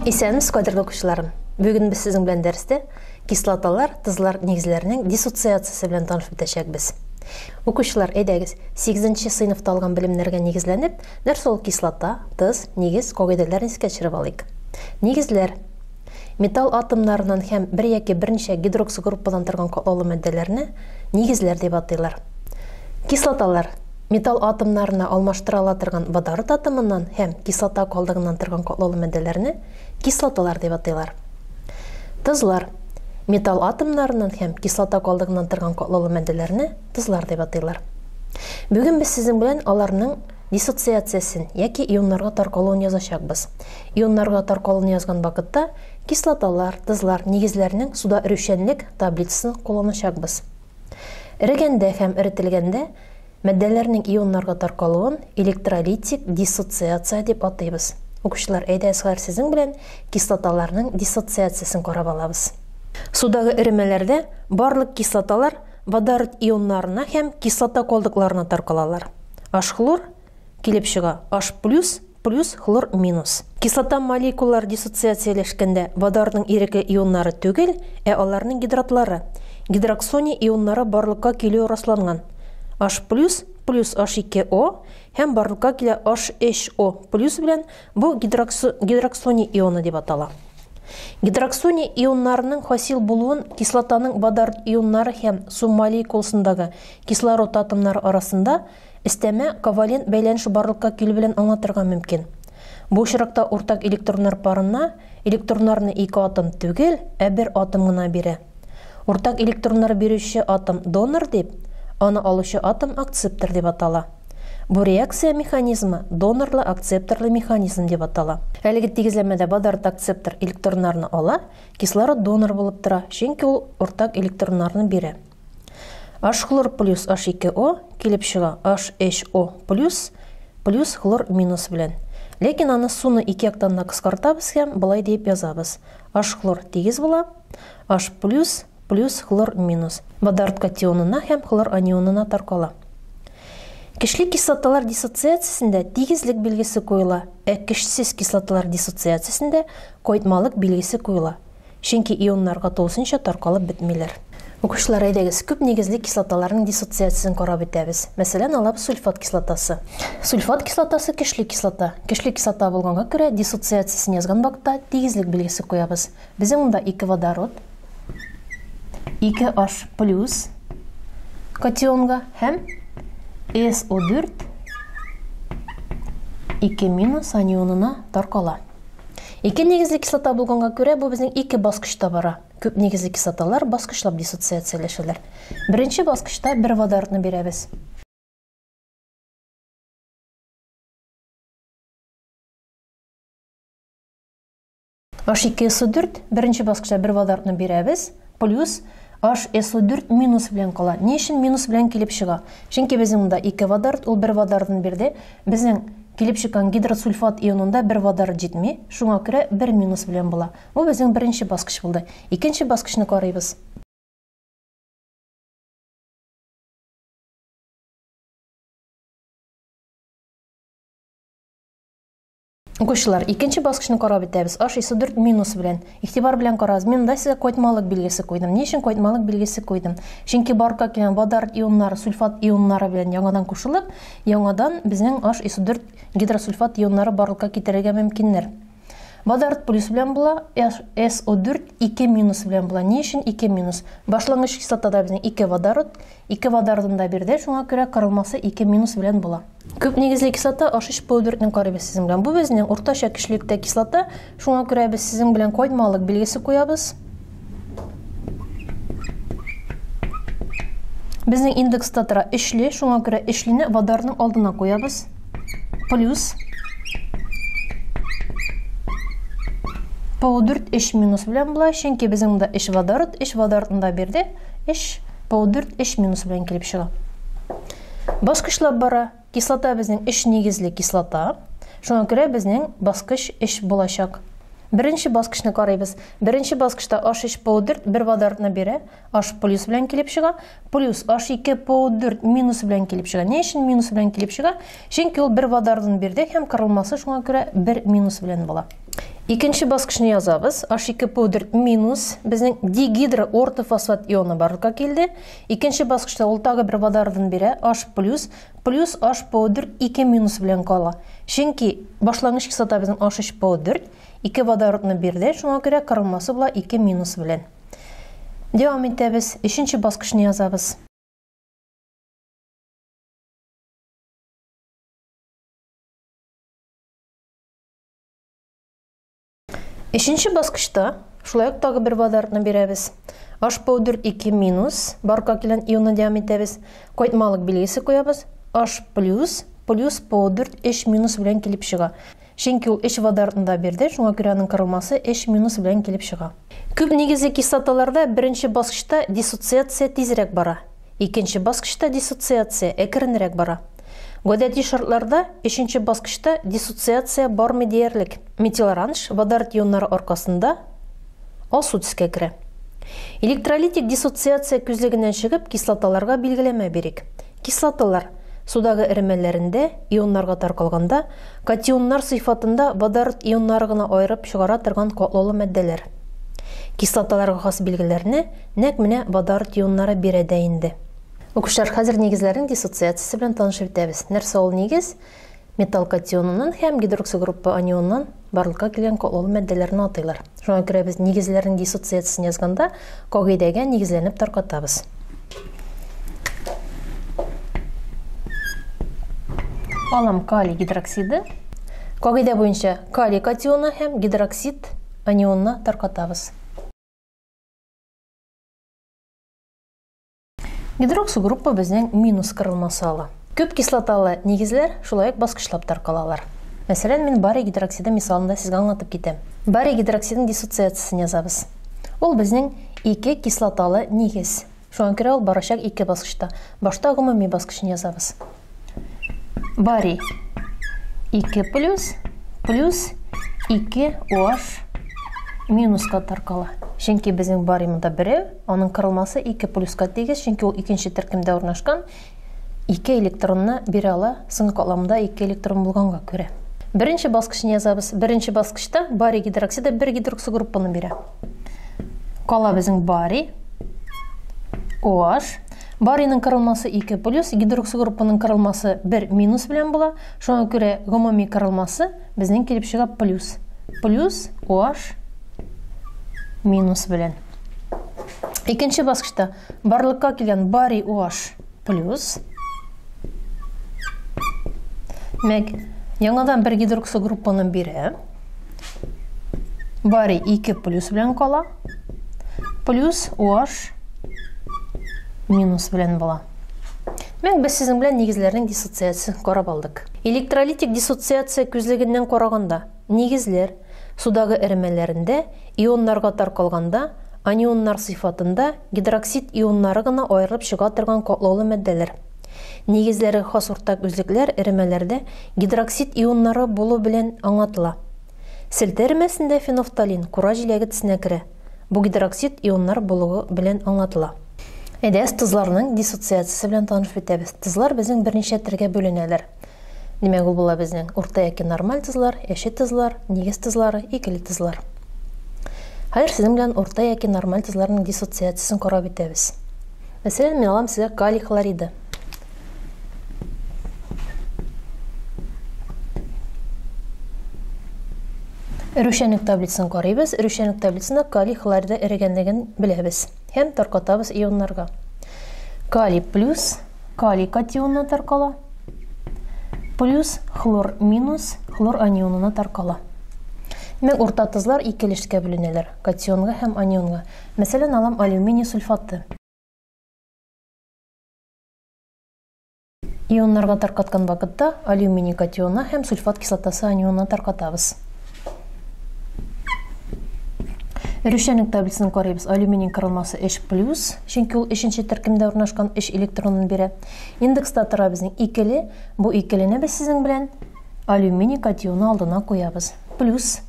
Исәнмез, кадерле укучыларым. Бүген без сезнең белән дәрестә кислоталар, тозлар нигезләренең диссоциациясе белән танышып үтәчәкбез. Укучылар, әйдәгез, 8нче сыйныфта алган белемнәргә нигезләнеп, нәрсә ул кислота, тоз, нигез, кагыйдәләрен искә төшереп алыйк. Нигезләр металл атомнарынан һәм бер яки берничә гидрокси группадан торган катлаулы матдәләрне нигезләр дип атыйлар. Кислоталар металл атомнарына алмаштыра ала торган водород атомыннан һәм кислота калдыгыннан торган катлаулы матдәләрне кислоталар дип атыйлар. Тозлар металл атомнарынан һәм кислота калдыгыннан торган катлаулы матдәләрне тозлар дип атыйлар. Бүген без сезнең белән аларның диссоциациясын яки ионнарга таркалуын язачакбыз. Ионнарга таркалуын язган вакытта кислоталар, тозлар нигезләренең суда эрүчәнлек таблицасын кулланачакбыз. Эрегәндә һәм эрителгәндә матдәләрнең ионнарга таркалуын электролитик диссоциация дип атыйбыз. Укучылар, әйдәгез, сезнең белән кислоталарның диссоциациясын карап алабыз. Судагы эремәләрдә барлык кислоталар водород ионнарына һәм кислота калдыкларына таркалалар. H-хлор килеп чыга, H+ плюс хлор минус. Кислота молекулалар диссоциацияләшкәндә водородның ирекле ионнары түгел, аларның гидратлары, гидроксоний ионнары барлыкка килү расланган. H+ плюс H2O һәм барлыкка килә HHO плюс белән бу гидроксоний ионы дип атала. Гидроксоний ионнарының хасил булуын кислотаның водород ионнары һәм су молекуласындагы кислород атомнары арасында истәмә ковалент бәйләнеш барлыкка килү белән аңлатырга мөмкин. Бу очракта уртак электроннар парына электроннарны 2 атом түгел, бер атом гына бирә. Уртак электроннар бирүче атом донор дип, аны алучы атом акцептор дип атала. Бу реакция механизмы донорлы акцепторлы механизм дип атала. Әлеге тигезләмәдә водород акцептор электроннарны ала, кислород донор булып тора, чөнки ул уртак электроннарны бирә. H-хлор плюс H2O килеп чыга, HHO плюс хлор минус белән. Ләкин аны суны 2 яктан да кыскартабыз һәм булай дип язабыз. H-хлор тигез була, H плюс хлор минус. Водород катионына һәм хлор анионына таркала. Кишлек кислоталар диссоциациясендә тигезлек билгесе куела, кишсез кислоталар диссоциациясендә кайтмалык билгесе куела. Чөнки ионнарга тулысынча таркалып бетмиләр. Укучылар, әйдәгез, күп нигезле кислоталарның диссоциациясын карап үтәбез. Мәсәлән, алабыз сульфат кислотасы. Сульфат кислотасы кишлек кислота. Кишлек кислота булганга күрә диссоциациясын язган вакытта тигезлек билгесе куябыз. Безнең монда 2 водород, 2H плюс катионга һәм SO4 2 минус анионына таркала. 2 нигезле кислота булганга күрә бу безнең 2 баскычта бара. Күп нигезле кислоталар баскычлап диссоциацияләшәләр. Беренче баскычта бер водородны бирәбез. H2SO4 беренче баскычта бер водородны бирәбез, плюс HSO4 минус белән кала. Ни өчен минус белән килеп чыга? Чөнки безнең монда 2 водород, ул бер водородны бирде. Безнең килеп чыккан гидросульфат ионында бер водород җитми, шуңа күрә бер минус белән була. Бу безнең беренче баскыч булды. Икенче баскычны карыйбыз. Укучылар, икенче баскычны карап үтәбез. HSO4 минус белән. Игътибар белән карагыз. Мен да сезгә кайтмалык билгесе куйдым. Ни өчен кайтмалык билгесе куйдым? Чөнки барка килгән водород ионнары сульфат ионнары белән яңадан кушылып, яңадан безнең HSO4 гидросульфат ионнары барлыкка китерергә мөмкиннәр. Водород плюс белән була, SO4 2 минус белән була. Ни өчен 2 минус? Башлангыч кислотада безнең 2 водород, 2 водородын да бирде, шуңа күрә кырылмасы 2 минус белән була. Күп нигезле кислота H+PO4-нең карабыз сезнең белән. Бу безнең уртача кишлектә кислота, шуңа күрә без сезнең белән кайтмалык билгесе куябыз. Безнең индекста тора эшле, шуңа күрә эшлене водородның алдына куябыз. Плюс PO4 эш минус белән була, чөнки безнең монда эш водородын да бирде, эш PO4 эш минус белән килеп чыга. Баскычлап бара. Кислота безнең эш нигезле кислота. Шуңа күрә безнең баскыч эш булачак. Беренче баскычны карыйбыз. Беренче баскычта H+PO4 бер водородны бирә, H+ белән килеп чыга, плюс H2PO4 минус белән килеп чыга. Ни өчен минус белән килеп чыга? Чөнки ул бер водородны бирде һәм кырылмасы шуңа күрә 1 минус белән була. Икенче баскычны язабыз. H2PO4 минус безнең дигидро ортофосфат ионы барлыкка килде. Икенче баскычта ул тагы бер водородын бирә, H+, плюс HPO4 2 минус белән кала. Чөнки башлангыч кислота безнең H3PO4 2 водородны бирде, шуңа күрә кырылмасы була 2 минус белән. Дәвам итәбез. Өченче баскычны язабыз. Өченче баскычта шулай ук тагы бер водородны бирәбез. HPO4 2 минус барлыкка килгән ионны дәвам итәбез. Кайтмалык билгесе куябыз. H+, плюс PO4 3 минус белән килеп чыга. Чөнки ул 3 водородны бирде, шуңа күрә аның кырылмасы 3 минус белән килеп чыга. Күп нигезле кислоталарда беренче баскычта диссоциация тизрәк бара. Икенче баскычта диссоциация әкренрәк бара. Гадәти шартларда өченче баскычта диссоциация бармы диярлек. Метил-оранж водород ионнары аркасында алсу төскә керә. Электролитик диссоциация күзлегеннән чыгып кислоталарга билгеләмә бирик. Кислоталар судагы эремәләрендә ионнарга таркалганда катионнар сыйфатында водород ионнары гына айырып чыгара торган катлаулы матдәләр. Кислоталарга хас билгеләрне нәкъ менә водород ионнары бирә дә инде. Укучылар, хәзер нигезләрнең диссоциациясе белән танышып бетәбез. Нәрсә ул нигез? Металл катионыннан һәм гидроксигруппа анионнан барлыкка килгән катлаулы матдәләрне атыйлар. Шуңа күрә без нигезләрнең диссоциациясын язганда кагыйдәгә нигезләнеп таркатабыз. Алам калий гидроксиды. Кагыйдә буенча калий катионы һәм гидроксид анионны таркатабыз. Гидроксигруппа безнең минус кырылмасы ала. Күп кислоталы нигезләр шулай ук баскычлап таркалалар. Мәсәлән, мин барий гидроксиды мисалында сезгә аңлатып китәм. Барий гидроксидның диссоциациясын язабыз. Ул безнең 2 кислоталы нигез. Шуңа күрә ул барачак 2 баскычта. Башта гомуми баскычны язабыз. Барий 2 плюс 2 OH минуска таркала. Чөнки безнең бариймында берәү, аның кырылмасы 2 плюска тигез, чөнки ул икенче төркемдә урнашкан 2 электронны бирә ала, соңгы катламда 2 электрон булганга күрә. Беренче баскычны язабыз. Беренче баскычта барий гидроксиды 1 гидроксигруппаны бирә. Кала безнең барий OH. Барийның кырылмасы 2 плюс, гидроксигруппаның кырылмасы 1 минус белән була. Шуңа күрә гомуми кырылмасы безнең килеп чыга плюс. Плюс OH минус белән. Икенче баскычта барлыкка килгән барий OH плюс. Мәк яңадан 1 гидроксигруппаны бирә. Барий 2 плюс белән кала. Плюс OH минус белән була. Мәк без сезнең белән нигезләрнең диссоциациясын карап алдык. Электролитик диссоциация күзлегеннән караганда нигезләр судагы эремәләрендә ионнарга таркалганда анионнар сыйфатында гидроксид ионнары гына айырып чыга торган катлаулы матдәләр. Нигезләре хас уртак үзлекләр эремәләрдә гидроксид ионнары булу белән аңлатыла. Селтә эремәсендә фенофталин кура җиләге төсенә керә. Бу гидроксид ионнар булуы белән аңлатыла. Әйдәгез тузларның диссоциациясе белән танышып бетәбез. Тузлар безнең берничә төргә бүленәләр. Димәк, ул була безнең урта яки нормаль тузлар, яшел тузлар, нигез тузлары, икеле тузлар. Хәзер сезнең белән урта яки нормаль тузларның диссоциациясын карап бетәбез. Мәсәлән, мин алам сезгә калий хлориды. Эрүшәнлек таблицасын карыйбыз. Эрүшәнлек таблицасында калий хлориды эрегәнлеген беләбез. Һәм таркатабыз ионнарга. Калий плюс калий катионына таркала. Плюс хлор минус хлор анионына таркала. Мен урта тузлар икелешкә бүленәләр. Катионга һәм анионга. Мәсәлән, алам алюминий сульфаты. Ионнарга таркаткан вакытта алюминий катионына һәм сульфат кислотасы анионына таркатабыз. Эрүшәнлек таблицасын карыйбыз. Алюминий кырылмасы H+, чөнки ул 3нче төркемдә урнашкан 3 электронын бирә. Индекста тора безнең икеле. Бу икелене без сезнең белән алюминий катионы алдына куябыз. Плюс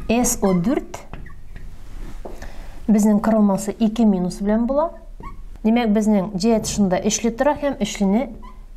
SO4 безнең кырылмасы 2 минус белән була. Димәк, безнең җәһәт шунда эшле тора һәм эшлене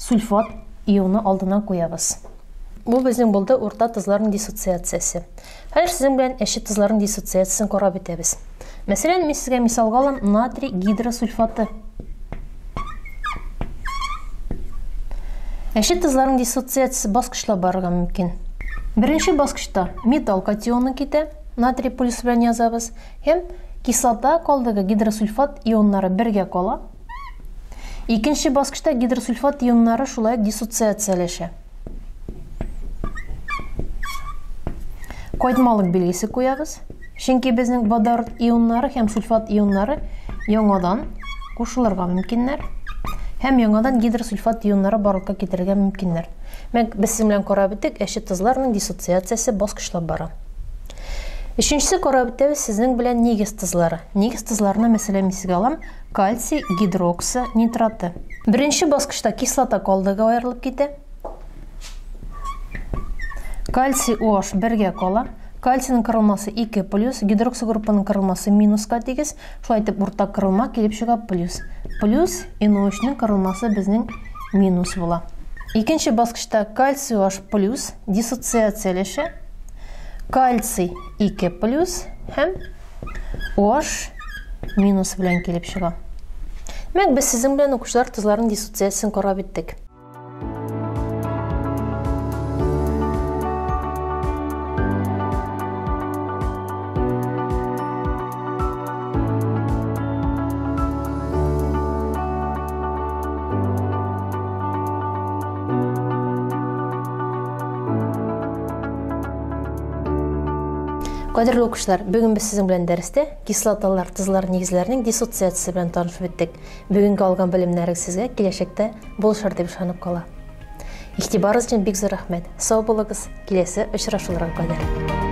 сульфат ионы алдына куябыз. Бу безнең булды урта тузларның диссоциациясе. Хәзер сезнең белән әши тузларның диссоциациясын карап үтәбез. Мәсәлән, мин сезгә мисалга алам натрий гидросульфаты. Әши тузларның диссоциациясе баскычлап барырга мөмкин. Беренче баскычта металл катионы китә, натрий плюс белән язабыз, һәм кислота калдыгы гидросульфат ионнары бергә кала. Икенче баскычта гидросульфат ионнары шулай диссоциацияләшә. Кайтмалык билгесе куябыз. Чөнки безнең водород ионнары һәм сульфат ионнары яңадан кушылырга мөмкиннәр. Һәм яңадан гидросульфат ионнары барлыкка китерергә мөмкиннәр. Без сезнең белән карап үттек, әши тузларның диссоциациясе баскычлап бара. Өченчесе карап үтәбез сезнең белән нигез тузлары. Нигез тузларына мәсәлән мисалга алам кальций гидроксы нитраты. Беренче баскычта кислота калдыгы аерылып китә. Кальций OH бергә кала. Кальцийның кырылмасы 2+, гидроксы группаның кырылмасы минуска тигез. Шулай итеп уртак кырылма килеп чыга плюс. Плюс NO3-ның кырылмасы безнең минус була. Икенче баскычта кальций OH+ диссоциацияләшә. Кальций 2+ һәм OH- белән килеп чыга. Без сезнең белән укучылар тузларның диссоциациясын карап үттек. Кадерле укучылар, бүген без сезнең белән дәрестә кислоталар, тузлар нигезләренең диссоциациясе белән танышып үттек. Бүгенге алган белемнәрегез сезгә киләчәктә булышыр дип ышанып кала. Игътибарыгыз өчен бик зур рәхмәт. Сау булыгыз. Киләсе очрашуларга кадәр.